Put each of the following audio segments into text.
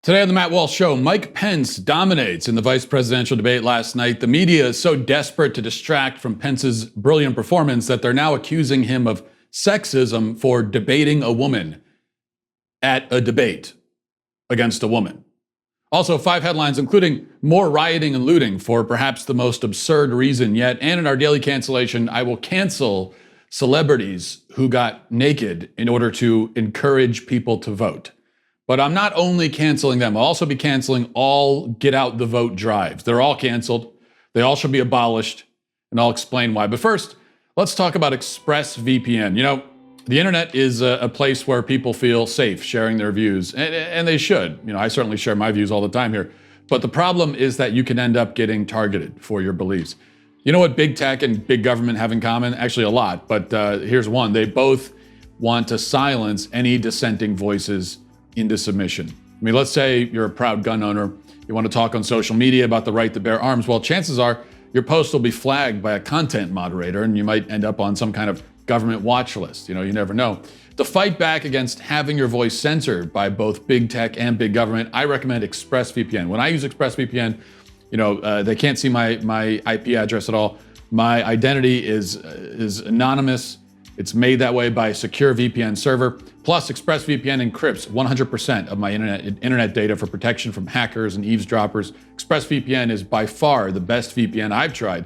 Today on the Matt Walsh Show, Mike Pence dominates in the vice presidential debate last night. The media is so desperate to distract from Pence's brilliant performance that they're now accusing him of sexism for debating a woman at a debate against a woman. Also, 5 headlines, including more rioting and looting for perhaps the most absurd reason yet. And in our daily cancellation, I will cancel celebrities who got naked in order to encourage people to vote. But I'm not only canceling them, I'll also be canceling all get out the vote drives. They're all canceled. They all should be abolished, and I'll explain why. But first, let's talk about ExpressVPN. You know, the internet is a place where people feel safe sharing their views, and they should. You know, I certainly share my views all the time here. But the problem is that you can end up getting targeted for your beliefs. You know what big tech and big government have in common? Actually, a lot, but here's one. They both want to silence any dissenting voices into submission. I mean, let's say you're a proud gun owner, you want to talk on social media about the right to bear arms. Well, chances are your post will be flagged by a content moderator and you might end up on some kind of government watch list. You know, you never know. To fight back against having your voice censored by both big tech and big government, I recommend ExpressVPN. When I use ExpressVPN, you know, they can't see my IP address at all. My identity is anonymous. It's made that way by a secure VPN server. Plus, ExpressVPN encrypts 100% of my internet data for protection from hackers and eavesdroppers. ExpressVPN is by far the best VPN I've tried.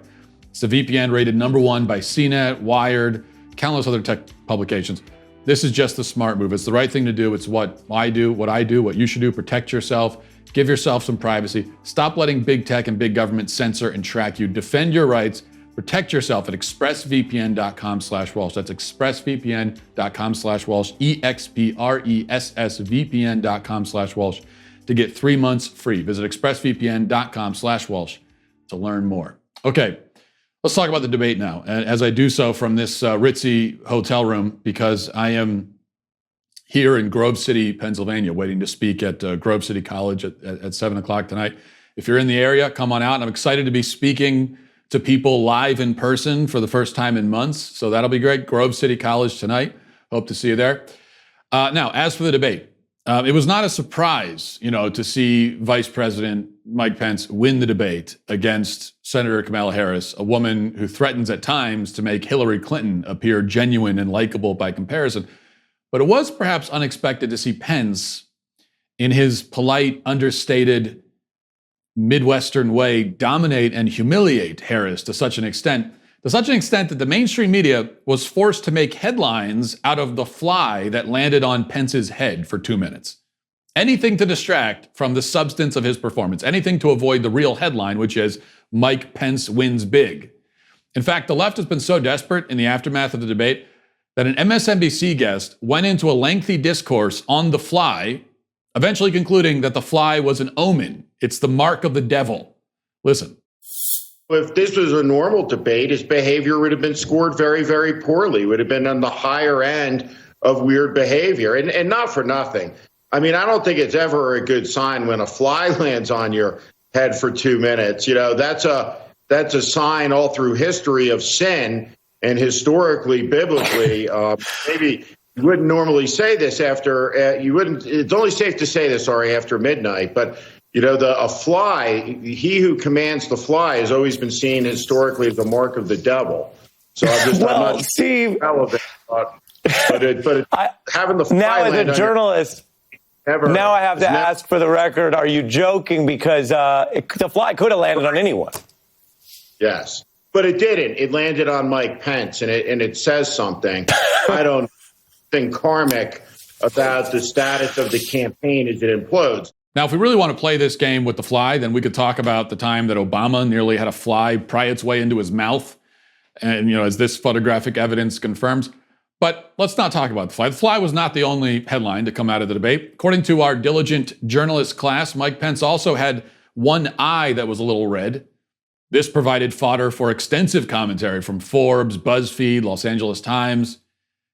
It's a VPN rated #1 by CNET, Wired, countless other tech publications. This is just the smart move. It's the right thing to do. It's what I do, what you should do. Protect yourself. Give yourself some privacy. Stop letting big tech and big government censor and track you. Defend your rights. Protect yourself at expressvpn.com/Walsh. That's expressvpn.com/Walsh, expressvpn.com/Walsh to get 3 months free. Visit expressvpn.com/Walsh to learn more. Okay, let's talk about the debate now. And as I do so from this ritzy hotel room, because I am here in Grove City, Pennsylvania, waiting to speak at Grove City College at 7 o'clock tonight. If you're in the area, come on out. And I'm excited to be speaking to people live in person for the first time in months. So that'll be great. Grove City College tonight. Hope to see you there. Now, as for the debate, it was not a surprise, you know, to see Vice President Mike Pence win the debate against Senator Kamala Harris, a woman who threatens at times to make Hillary Clinton appear genuine and likable by comparison. But it was perhaps unexpected to see Pence, in his polite, understated, Midwestern way, dominate and humiliate Harris to such an extent that the mainstream media was forced to make headlines out of the fly that landed on Pence's head for 2 minutes. Anything to distract from the substance of his performance, anything to avoid the real headline, which is Mike Pence wins big. In fact, the left has been so desperate in the aftermath of the debate that an MSNBC guest went into a lengthy discourse on the fly, eventually concluding that the fly was an omen. It's the mark of the devil. Listen. If this was a normal debate, his behavior would have been scored very, very poorly. It would have been on the higher end of weird behavior. And not for nothing. I mean, I don't think it's ever a good sign when a fly lands on your head for 2 minutes. You know, that's a sign all through history of sin. And historically, biblically, maybe you wouldn't normally say this after, it's only safe to say this, after midnight. But, you know, a fly, he who commands the fly has always been seen historically as the mark of the devil. So I'm not Steve, relevant, but having the fly now land as a journalist, now I have to ask for the record, are you joking? Because the fly could have landed on anyone. Yes. But it didn't. It landed on Mike Pence, and it says something. I don't think karmic about the status of the campaign as it implodes. Now, if we really want to play this game with the fly, then we could talk about the time that Obama nearly had a fly pry its way into his mouth, and, you know, as this photographic evidence confirms. But let's not talk about the fly. The fly was not the only headline to come out of the debate. According to our diligent journalist class, Mike Pence also had one eye that was a little red. This provided fodder for extensive commentary from Forbes, BuzzFeed, Los Angeles Times,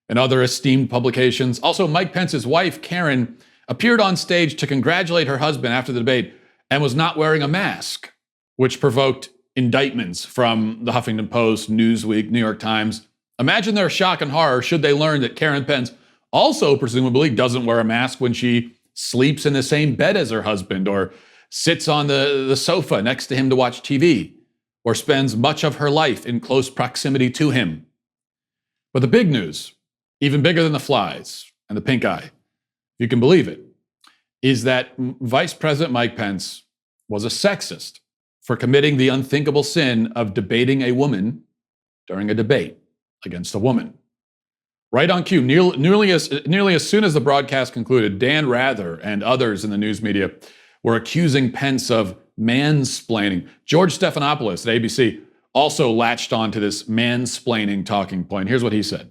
and other esteemed publications. Also, Mike Pence's wife, Karen, appeared on stage to congratulate her husband after the debate and was not wearing a mask, which provoked indictments from the Huffington Post, Newsweek, New York Times. Imagine their shock and horror should they learn that Karen Pence also presumably doesn't wear a mask when she sleeps in the same bed as her husband, or sits on the sofa next to him to watch TV, or spends much of her life in close proximity to him. But the big news, even bigger than the flies and the pink eye, if you can believe it, is that Vice President Mike Pence was a sexist for committing the unthinkable sin of debating a woman during a debate against a woman. Right on cue, nearly as soon as the broadcast concluded, Dan Rather and others in the news media were accusing Pence of mansplaining. George Stephanopoulos at ABC also latched on to this mansplaining talking point. Here's what he said.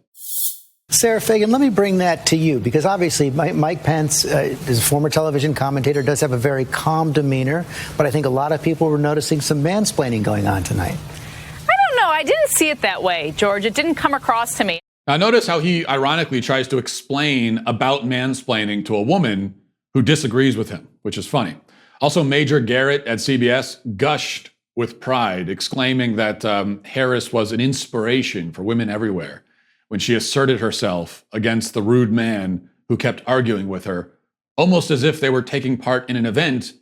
Sarah Fagan, let me bring that to you, because obviously Mike Pence is a former television commentator, does have a very calm demeanor, but I think a lot of people were noticing some mansplaining going on tonight. I don't know. I didn't see it that way, George. It didn't come across to me. Now, notice how he ironically tries to explain about mansplaining to a woman who disagrees with him, which is funny. Also, Major Garrett at CBS gushed with pride, exclaiming that Harris was an inspiration for women everywhere when she asserted herself against the rude man who kept arguing with her, almost as if they were taking part in an event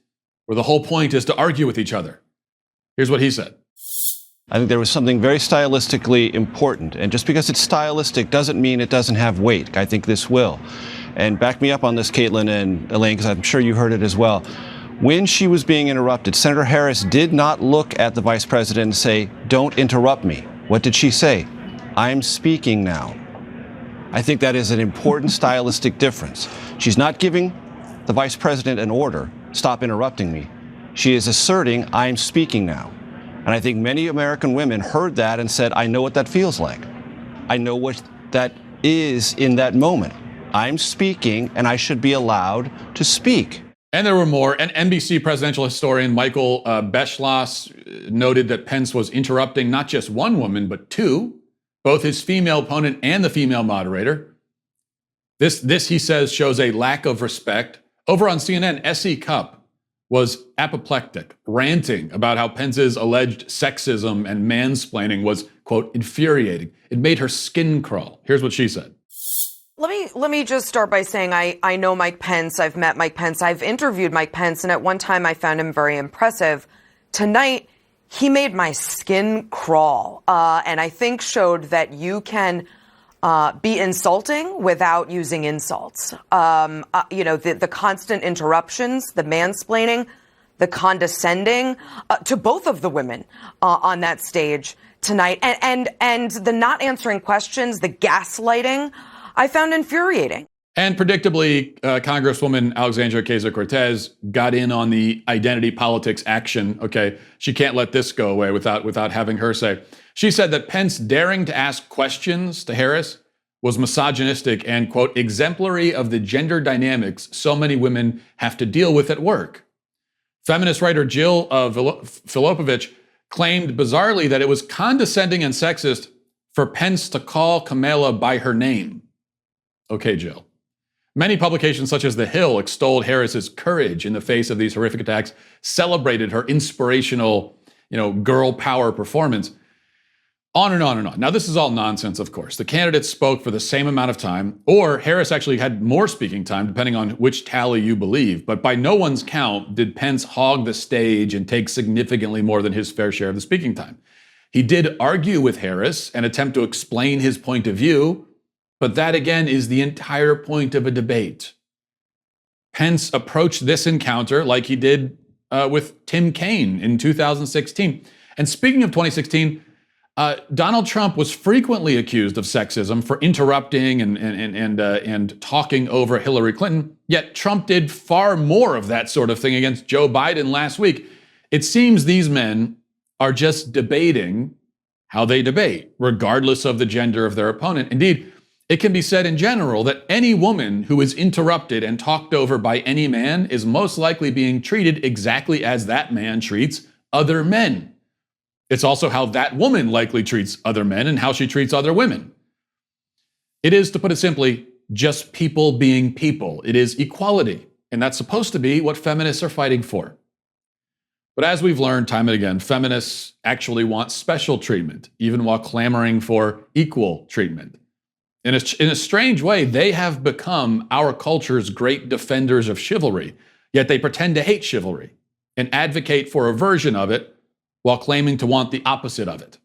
where the whole point is to argue with each other. Here's what he said. I think there was something very stylistically important, and just because it's stylistic doesn't mean it doesn't have weight. I think this will. And back me up on this, Caitlin and Elaine, because I'm sure you heard it as well. When she was being interrupted, Senator Harris did not look at the vice president and say, "Don't interrupt me." What did she say? "I'm speaking now." I think that is an important stylistic difference. She's not giving the vice president an order, "Stop interrupting me." She is asserting, "I'm speaking now." And I think many American women heard that and said, "I know what that feels like. I know what that is in that moment. I'm speaking, and I should be allowed to speak." And there were more. And NBC presidential historian Michael Beschloss noted that Pence was interrupting not just one woman, but two, both his female opponent and the female moderator. This, he says, shows a lack of respect. Over on CNN, S.E. Cupp was apoplectic, ranting about how Pence's alleged sexism and mansplaining was, quote, infuriating. It made her skin crawl. Here's what she said. Let me just start by saying I know Mike Pence. I've met Mike Pence. I've interviewed Mike Pence, and at one time I found him very impressive. Tonight, he made my skin crawl, and I think showed that you can be insulting without using insults. The constant interruptions, the mansplaining, the condescending to both of the women on that stage tonight, and the not answering questions, the gaslighting, I found infuriating. And predictably, Congresswoman Alexandria Ocasio-Cortez got in on the identity politics action. Okay, she can't let this go away without having her say. She said that Pence daring to ask questions to Harris was misogynistic and, quote, exemplary of the gender dynamics so many women have to deal with at work. Feminist writer Jill Filipovich claimed bizarrely that it was condescending and sexist for Pence to call Kamala by her name. Okay, Jill. Many publications such as The Hill extolled Harris's courage in the face of these horrific attacks, celebrated her inspirational, girl power performance. On and on and on. Now, this is all nonsense, of course. The candidates spoke for the same amount of time, or Harris actually had more speaking time, depending on which tally you believe. But by no one's count did Pence hog the stage and take significantly more than his fair share of the speaking time. He did argue with Harris and attempt to explain his point of view, but that, again, is the entire point of a debate. Pence approached this encounter like he did with Tim Kaine in 2016. And speaking of 2016, Donald Trump was frequently accused of sexism for interrupting and talking over Hillary Clinton, yet Trump did far more of that sort of thing against Joe Biden last week. It seems these men are just debating how they debate, regardless of the gender of their opponent. Indeed, it can be said in general that any woman who is interrupted and talked over by any man is most likely being treated exactly as that man treats other men. It's also how that woman likely treats other men and how she treats other women. It is, to put it simply, just people being people. It is equality, and that's supposed to be what feminists are fighting for. But as we've learned time and again, feminists actually want special treatment, even while clamoring for equal treatment. In a strange way, they have become our culture's great defenders of chivalry, yet they pretend to hate chivalry and advocate for a version of it while claiming to want the opposite of it.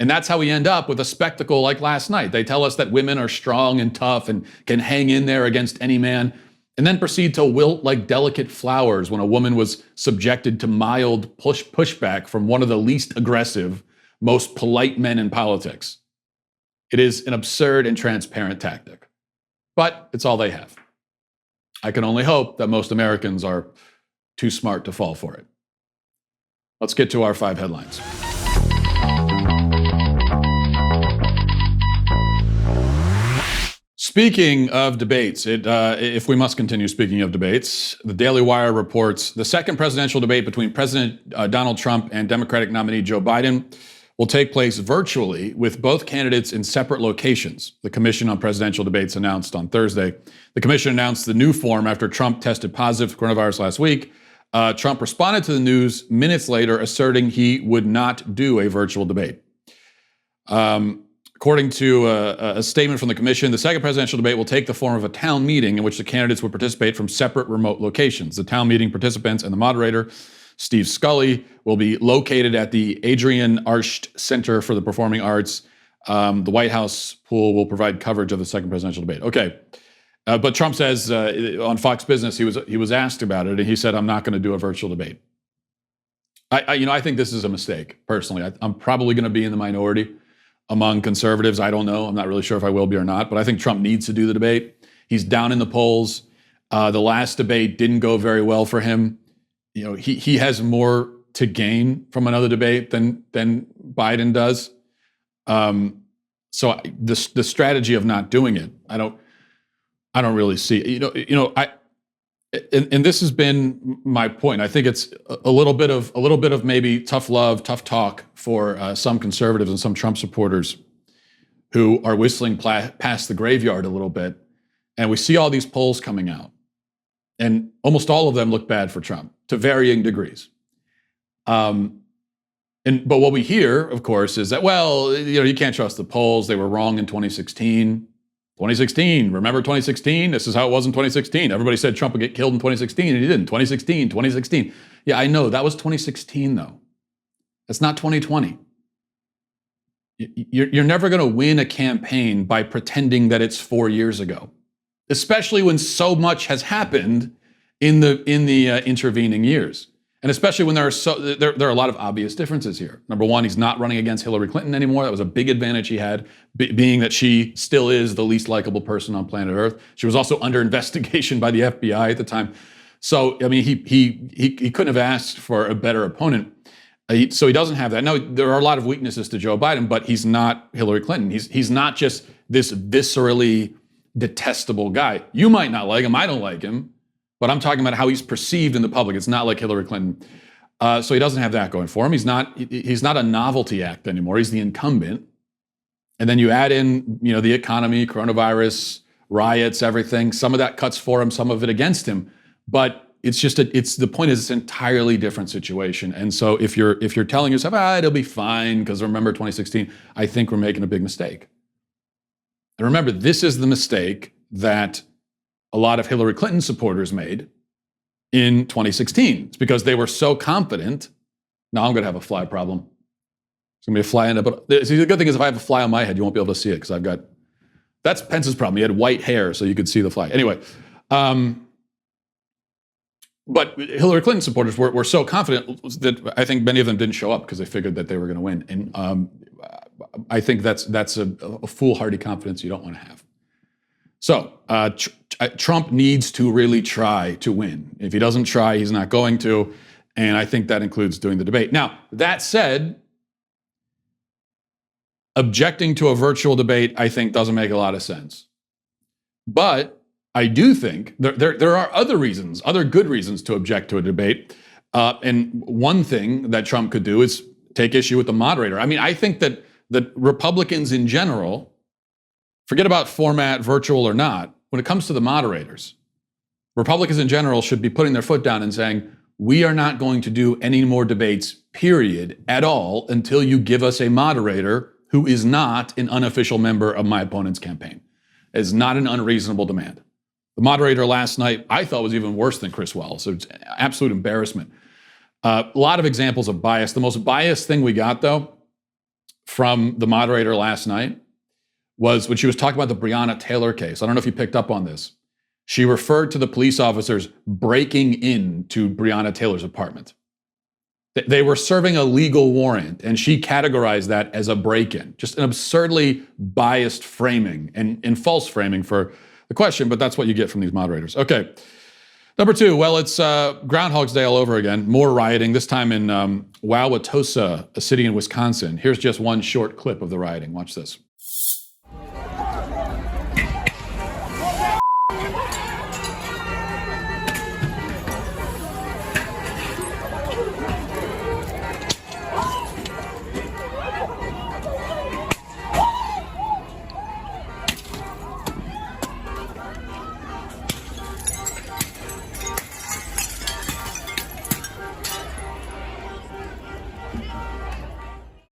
And that's how we end up with a spectacle like last night. They tell us that women are strong and tough and can hang in there against any man, and then proceed to wilt like delicate flowers when a woman was subjected to mild pushback from one of the least aggressive, most polite men in politics. It is an absurd and transparent tactic, but it's all they have. I can only hope that most Americans are too smart to fall for it. Let's get to our 5 headlines. Speaking of debates, if we must continue speaking of debates, the Daily Wire reports the second presidential debate between President Donald Trump and Democratic nominee Joe Biden will take place virtually with both candidates in separate locations. The Commission on Presidential Debates announced on Thursday. The commission announced the new form after Trump tested positive for coronavirus last week. Trump responded to the news minutes later, asserting he would not do a virtual debate. According to a statement from the commission, the second presidential debate will take the form of a town meeting in which the candidates would participate from separate remote locations. The town meeting participants and the moderator, Steve Scully, will be located at the Adrienne Arsht Center for the Performing Arts. The White House pool will provide coverage of the second presidential debate. Okay. But Trump says on Fox Business, he was asked about it, and he said, I'm not going to do a virtual debate. I think this is a mistake, personally. I'm probably going to be in the minority among conservatives. I don't know. I'm not really sure if I will be or not, but I think Trump needs to do the debate. He's down in the polls. The last debate didn't go very well for him. He has more to gain from another debate than Biden does. So the strategy of not doing it, I don't really see. And this has been my point. I think it's a little bit of maybe tough love, tough talk for some conservatives and some Trump supporters who are whistling past the graveyard a little bit. And we see all these polls coming out, and almost all of them look bad for Trump to varying degrees. But what we hear, of course, is that, well, you can't trust the polls. They were wrong in 2016. 2016, remember 2016? This is how it was in 2016. Everybody said Trump would get killed in 2016, and he didn't. 2016. Yeah, I know. That was 2016, though. That's not 2020. You're never going to win a campaign by pretending that it's 4 years ago, especially when so much has happened in the intervening years. And especially when there are a lot of obvious differences here. Number one, he's not running against Hillary Clinton anymore. That was a big advantage he had, being that she still is the least likable person on planet Earth. She was also under investigation by the FBI at the time. So, I mean, he couldn't have asked for a better opponent. So he doesn't have that. Now, there are a lot of weaknesses to Joe Biden, but he's not Hillary Clinton. He's not just this viscerally detestable guy. You might not like him. I don't like him. But I'm talking about how he's perceived in the public. It's not like Hillary Clinton. So he doesn't have that going for him. He's not a novelty act anymore. He's the incumbent. And then you add in, the economy, coronavirus, riots, everything. Some of that cuts for him, some of it against him. But the point is it's an entirely different situation. And so if you're telling yourself, it'll be fine because remember 2016, I think we're making a big mistake. And remember, this is the mistake that a lot of Hillary Clinton supporters made in 2016. It's because they were so confident. Now I'm going to have a fly problem. It's going to be a fly in it. But see, the good thing is if I have a fly on my head, you won't be able to see it because that's Pence's problem. He had white hair, so you could see the fly. Anyway, but Hillary Clinton supporters were so confident that I think many of them didn't show up because they figured that they were going to win. And I think that's a foolhardy confidence you don't want to have. So Trump needs to really try to win. If he doesn't try, he's not going to. And I think that includes doing the debate. Now, that said, objecting to a virtual debate, I think, doesn't make a lot of sense. But I do think there are other good reasons to object to a debate. And one thing that Trump could do is take issue with the moderator. I mean, I think that Republicans in general, forget about format, virtual or not, when it comes to the moderators, Republicans in general should be putting their foot down and saying, we are not going to do any more debates, period, at all, until you give us a moderator who is not an unofficial member of my opponent's campaign. It is not an unreasonable demand. The moderator last night, I thought, was even worse than Chris Wells. So it's absolute embarrassment. A lot of examples of bias. The most biased thing we got, though, from the moderator last night was when she was talking about the Breonna Taylor case. I don't know if you picked up on this. She referred to the police officers breaking into Breonna Taylor's apartment. They were serving a legal warrant, and she categorized that as a break-in. Just an absurdly biased framing and false framing for the question, but that's what you get from these moderators. Okay. Number 2, well, it's Groundhog's Day all over again. More rioting, this time in Wauwatosa, a city in Wisconsin. Here's just one short clip of the rioting. Watch this.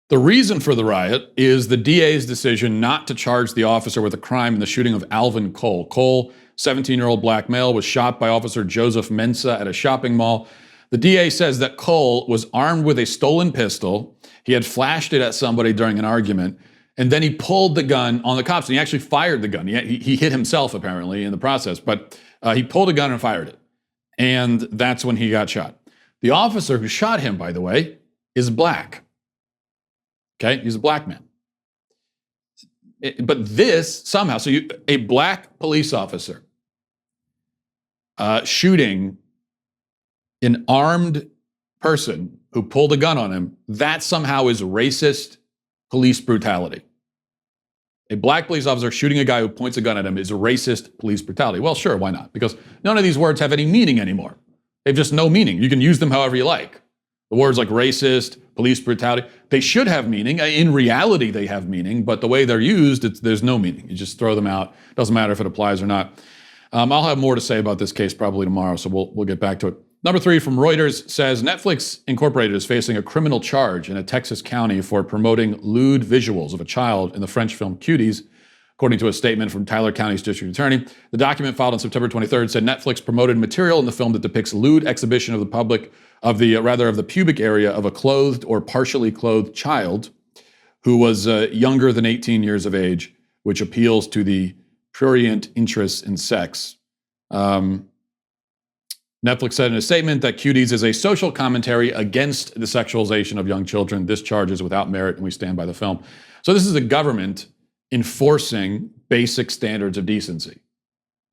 The reason for the riot is the DA's decision not to charge the officer with a crime in the shooting of Alvin Cole. Cole, 17-year-old black male, was shot by Officer Joseph Mensah at a shopping mall. The DA says that Cole was armed with a stolen pistol. He had flashed it at somebody during an argument, and then he pulled the gun on the cops, and he actually fired the gun. He hit himself, apparently, in the process, but he pulled a gun and fired it, and that's when he got shot. The officer who shot him, by the way, is black. Okay, he's a black man. But this somehow, a black police officer shooting an armed person who pulled a gun on him, that somehow is racist police brutality. A black police officer shooting a guy who points a gun at him is racist police brutality. Well, sure, why not? Because none of these words have any meaning anymore. They have just no meaning. You can use them however you like. The words like racist, police brutality, they should have meaning. In reality, they have meaning, but the way they're used, there's no meaning. You just throw them out. Doesn't matter if it applies or not. I'll have more to say about this case probably tomorrow, so we'll get back to it. Number 3 from Reuters says Netflix Incorporated is facing a criminal charge in a Texas county for promoting lewd visuals of a child in the French film Cuties, according to a statement from Tyler County's district attorney. The document filed on September 23rd said Netflix promoted material in the film that depicts lewd exhibition of the public of the pubic area of a clothed or partially clothed child who was younger than 18 years of age, which appeals to the prurient interest in sex. Netflix said in a statement that Cuties is a social commentary against the sexualization of young children. This charge is without merit, and we stand by the film. So this is the government enforcing basic standards of decency.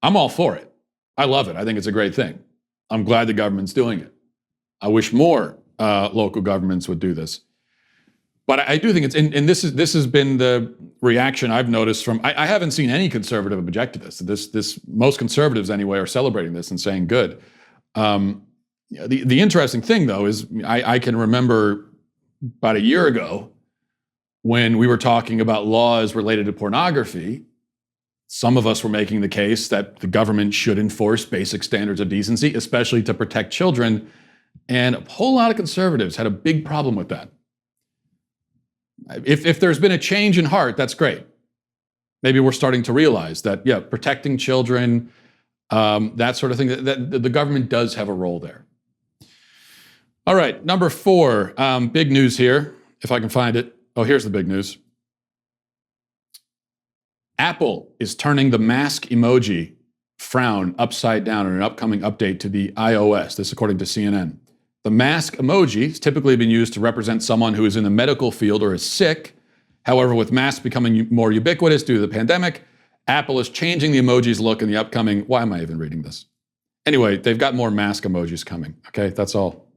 I'm all for it. I love it. I think it's a great thing. I'm glad the government's doing it. I wish more local governments would do this. But I do think it's, and this has been the reaction I've noticed from, I haven't seen any conservative object to this. Most conservatives anyway are celebrating this and saying good. The interesting thing though is I can remember about a year ago when we were talking about laws related to pornography, some of us were making the case that the government should enforce basic standards of decency, especially to protect children. And a whole lot of conservatives had a big problem with that. If there's been a change in heart, that's great. Maybe we're starting to realize that, yeah, protecting children, that sort of thing, that the government does have a role there. All right, number 4, big news here, if I can find it. Oh, here's the big news. Apple is turning the mask emoji frown upside down in an upcoming update to the iOS. This according to CNN. The mask emoji has typically been used to represent someone who is in the medical field or is sick. However, with masks becoming more ubiquitous due to the pandemic, Apple is changing the emoji's look in the upcoming, why am I even reading this? Anyway, they've got more mask emojis coming. Okay, that's all.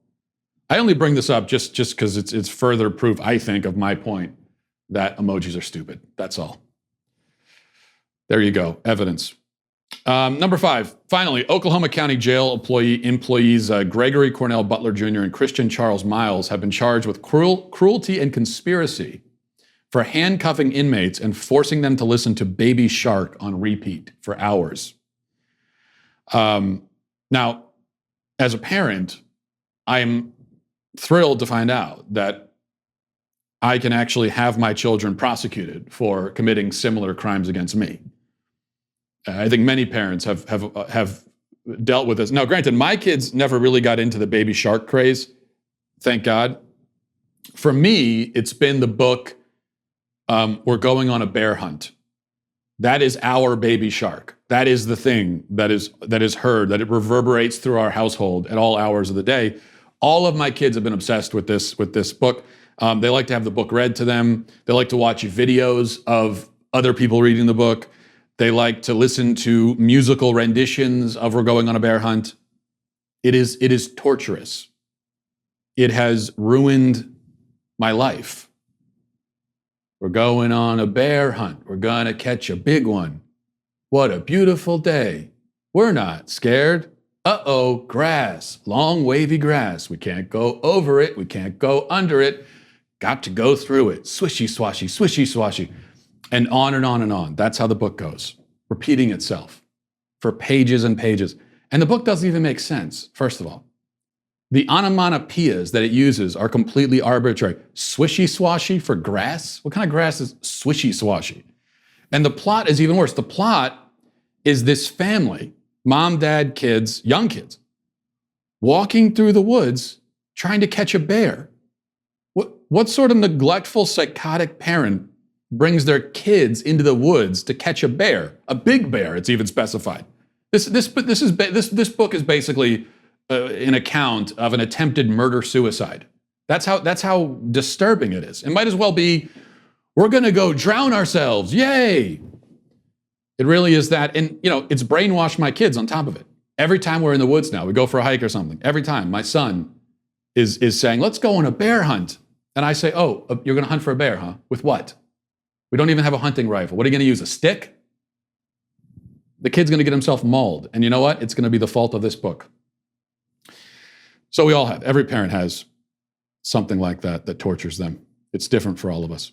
I only bring this up just because it's further proof, I think, of my point that emojis are stupid. That's all. There you go, evidence. Number 5, finally, Oklahoma County Jail employees Gregory Cornell Butler Jr. and Christian Charles Miles have been charged with cruelty and conspiracy for handcuffing inmates and forcing them to listen to Baby Shark on repeat for hours. Now, as a parent, I'm thrilled to find out that I can actually have my children prosecuted for committing similar crimes against me. I think many parents have dealt with this. Now, granted, my kids never really got into the baby shark craze, thank God. For me, it's been the book, We're Going on a Bear Hunt. That is our baby shark. That is the thing that is heard, that it reverberates through our household at all hours of the day. All of my kids have been obsessed with this book. They like to have the book read to them. They like to watch videos of other people reading the book. They like to listen to musical renditions of We're Going on a Bear Hunt. It is torturous. It has ruined my life. We're going on a bear hunt. We're gonna catch a big one. What a beautiful day. We're not scared. Uh-oh, grass, long wavy grass. We can't go over it. We can't go under it. Got to go through it. Swishy swashy, swishy swashy. And on and on and on. That's how the book goes, repeating itself for pages and pages. And the book doesn't even make sense, first of all. The onomatopoeias that it uses are completely arbitrary. Swishy swashy for grass? What kind of grass is swishy swashy? And the plot is even worse. The plot is this family, mom, dad, kids, young kids, walking through the woods trying to catch a bear. What sort of neglectful, psychotic parent brings their kids into the woods to catch a bear? A big bear, it's even specified. This book is basically an account of an attempted murder-suicide. That's how disturbing it is. It might as well be, we're going to go drown ourselves. Yay! It really is that. And, it's brainwashed my kids on top of it. Every time we're in the woods now, we go for a hike or something. Every time my son is saying, let's go on a bear hunt. And I say, oh, you're going to hunt for a bear, huh? With what? We don't even have a hunting rifle. What are you going to use, a stick? The kid's going to get himself mauled. And you know what? It's going to be the fault of this book. So we all have. Every parent has something like that tortures them. It's different for all of us.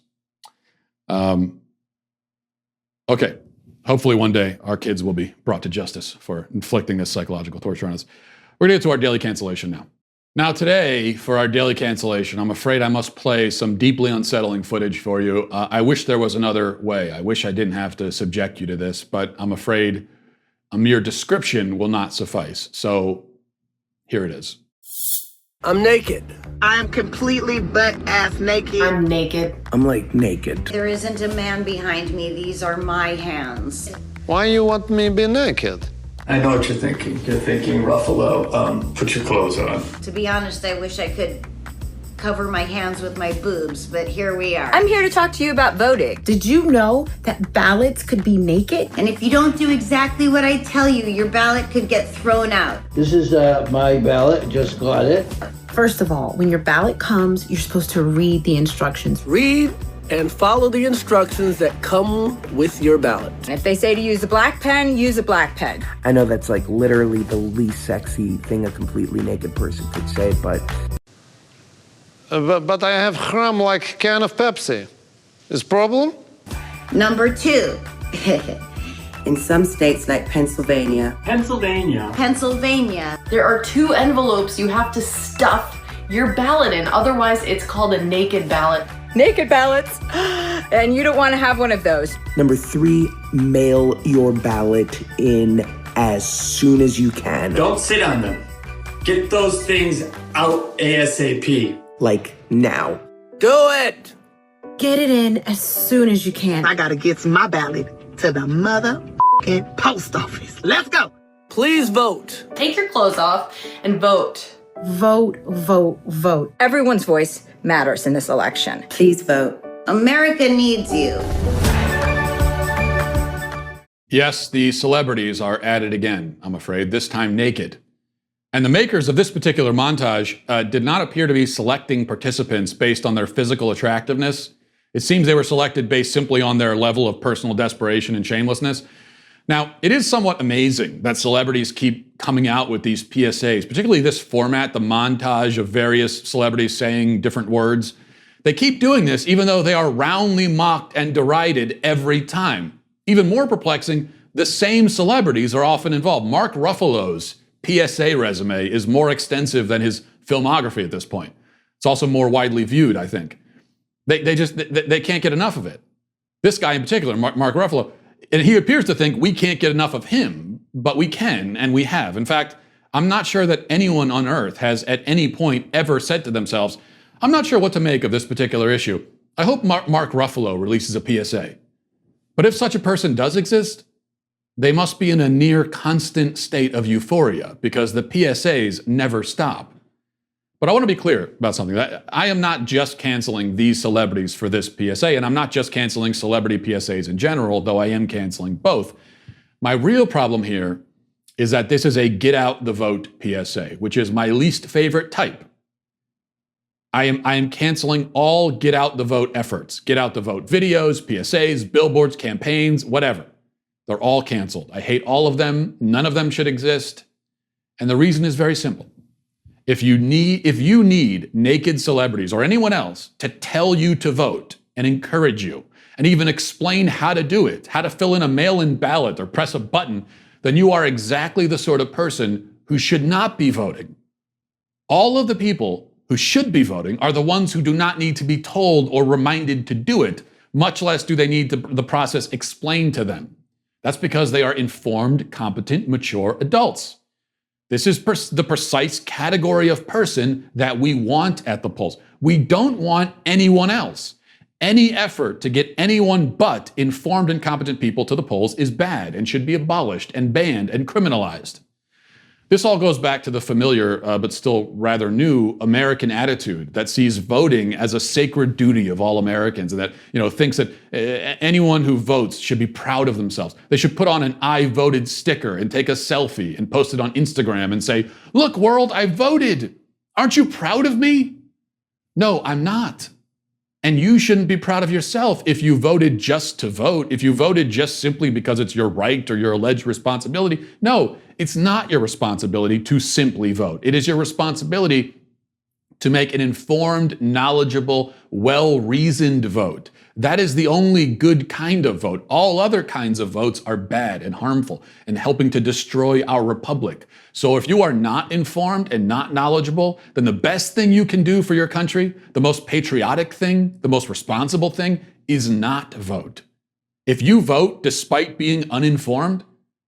Okay. Hopefully one day our kids will be brought to justice for inflicting this psychological torture on us. We're going to get to our daily cancellation now. Now today, for our daily cancellation, I'm afraid I must play some deeply unsettling footage for you. I wish there was another way. I wish I didn't have to subject you to this, but I'm afraid a mere description will not suffice. So here it is. I'm naked. I'm completely butt-ass naked. I'm naked. I'm like naked. There isn't a man behind me. These are my hands. Why you want me to be naked? I know what you're thinking. You're thinking, Ruffalo, put your clothes on. To be honest, I wish I could cover my hands with my boobs, but here we are. I'm here to talk to you about voting. Did you know that ballots could be naked? And if you don't do exactly what I tell you, your ballot could get thrown out. This is my ballot. Just got it. First of all, when your ballot comes, you're supposed to read the instructions. Read and follow the instructions that come with your ballot. If they say to use a black pen, use a black pen. I know that's like literally the least sexy thing a completely naked person could say, but I have crumb like can of Pepsi. Is problem? Number 2. In some states like Pennsylvania. Pennsylvania. There are 2 envelopes you have to stuff your ballot in. Otherwise, it's called a naked ballot. Naked ballots. And you don't want to have one of those. Number 3, mail your ballot in as soon as you can. Don't sit on them. Get those things out ASAP. Like now. Do it! Get it in as soon as you can. I gotta get my ballot to the motherfucking post office. Let's go. Please vote. Take your clothes off and vote. Vote, vote, vote. Everyone's voice matters in this election. Please vote. America needs you. Yes, the celebrities are at it again, I'm afraid, this time naked. And the makers of this particular montage did not appear to be selecting participants based on their physical attractiveness. It seems they were selected based simply on their level of personal desperation and shamelessness. Now, it is somewhat amazing that celebrities keep coming out with these PSAs, particularly this format, the montage of various celebrities saying different words. They keep doing this even though they are roundly mocked and derided every time. Even more perplexing, the same celebrities are often involved. Mark Ruffalo's PSA resume is more extensive than his filmography at this point. It's also more widely viewed, I think. They can't get enough of it. This guy in particular, Mark Ruffalo, and he appears to think we can't get enough of him, but we can, and we have. In fact, I'm not sure that anyone on earth has at any point ever said to themselves, I'm not sure what to make of this particular issue. I hope Mark Ruffalo releases a PSA. But if such a person does exist, they must be in a near constant state of euphoria because the PSAs never stop. But I want to be clear about something. I am not just canceling these celebrities for this PSA, and I'm not just canceling celebrity PSAs in general, though I am canceling both. My real problem here is that this is a get out the vote PSA, which is my least favorite type. I am canceling all get out the vote efforts, get out the vote videos, PSAs, billboards, campaigns, whatever. They're all canceled. I hate all of them. None of them should exist. And the reason is very simple. If you need naked celebrities or anyone else to tell you to vote and encourage you and even explain how to do it, how to fill in a mail-in ballot or press a button, then you are exactly the sort of person who should not be voting. All of the people who should be voting are the ones who do not need to be told or reminded to do it, much less do they need the process explained to them. That's because they are informed, competent, mature adults. This is the precise category of person that we want at the polls. We don't want anyone else. Any effort to get anyone but informed and competent people to the polls is bad and should be abolished and banned and criminalized. This all goes back to the familiar, but still rather new American attitude that sees voting as a sacred duty of all Americans and that, thinks that anyone who votes should be proud of themselves. They should put on an I voted sticker and take a selfie and post it on Instagram and say, look, world, I voted. Aren't you proud of me? No, I'm not. And you shouldn't be proud of yourself if you voted just to vote, if you voted just simply because it's your right or your alleged responsibility. No, it's not your responsibility to simply vote. It is your responsibility to make an informed, knowledgeable, well-reasoned vote. That is the only good kind of vote. All other kinds of votes are bad and harmful and helping to destroy our republic. So if you are not informed and not knowledgeable, then the best thing you can do for your country, the most patriotic thing, the most responsible thing, is not vote. If you vote despite being uninformed,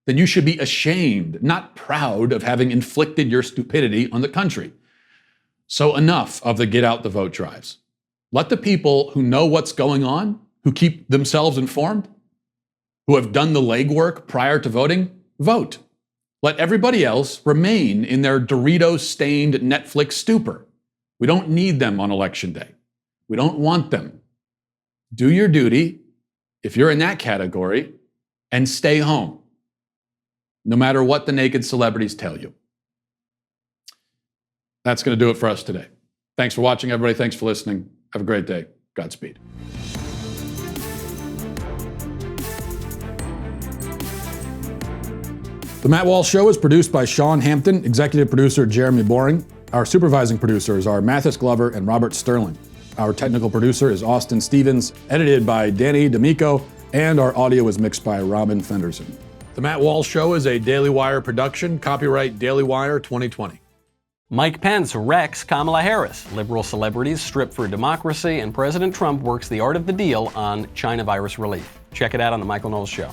then you should be ashamed, not proud of having inflicted your stupidity on the country. So enough of the get out the vote drives. Let the people who know what's going on, who keep themselves informed, who have done the legwork prior to voting, vote. Let everybody else remain in their Dorito-stained Netflix stupor. We don't need them on Election Day. We don't want them. Do your duty, if you're in that category, and stay home, no matter what the naked celebrities tell you. That's going to do it for us today. Thanks for watching, everybody. Thanks for listening. Have a great day. Godspeed. The Matt Walsh Show is produced by Sean Hampton, executive producer Jeremy Boring. Our supervising producers are Mathis Glover and Robert Sterling. Our technical producer is Austin Stevens, edited by Danny D'Amico, and our audio is mixed by Robin Fenderson. The Matt Walsh Show is a Daily Wire production, copyright Daily Wire 2020. Mike Pence wrecks Kamala Harris. Liberal celebrities strip for democracy, and President Trump works the art of the deal on China virus relief. Check it out on The Michael Knowles Show.